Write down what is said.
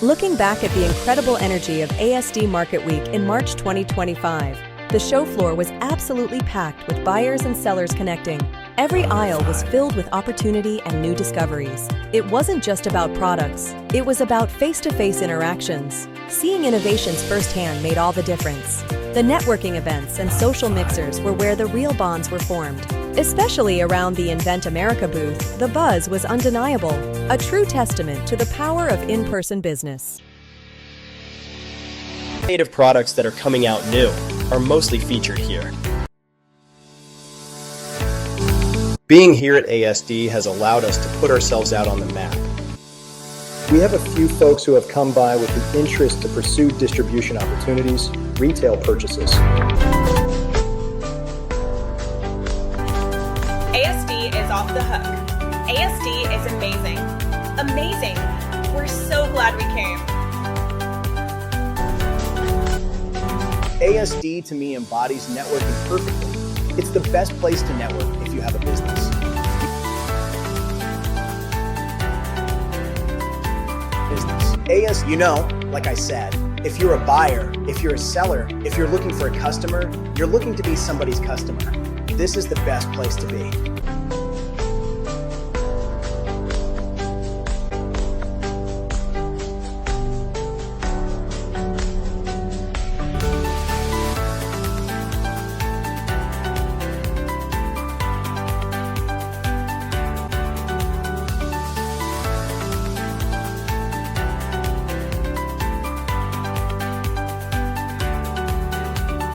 Looking back at the incredible energy of ASD Market Week in March 2025, the show floor was absolutely packed with buyers and sellers connecting. Every aisle was filled with opportunity and new discoveries. It wasn't just about products, it was about face-to-face interactions. Seeing innovations firsthand made all the difference. The networking events and social mixers were where the real bonds were formed. Especially around the Invent America booth, the buzz was undeniable, a true testament to the power of in-person business. Innovative products that are coming out new are mostly featured here. Being here at ASD has allowed us to put ourselves out on the map. We have a few folks who have come by with the interest to pursue distribution opportunities, retail purchases. ASD is off the hook. ASD is amazing. Amazing. We're so glad we came. ASD to me embodies networking perfectly. It's the best place to network if you have a business. You know, like I said, if you're a buyer, if you're a seller, if you're looking for a customer, you're looking to be somebody's customer. This is the best place to be.